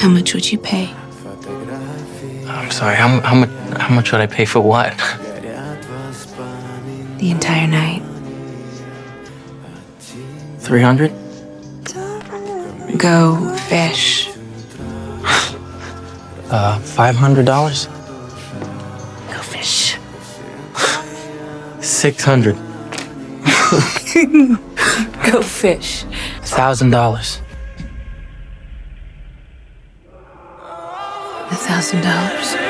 How much would you pay? I'm sorry, how much would I pay for what? The entire night. 300? Go fish. $500? Go fish. 600. Go fish. $1,000. $1,000.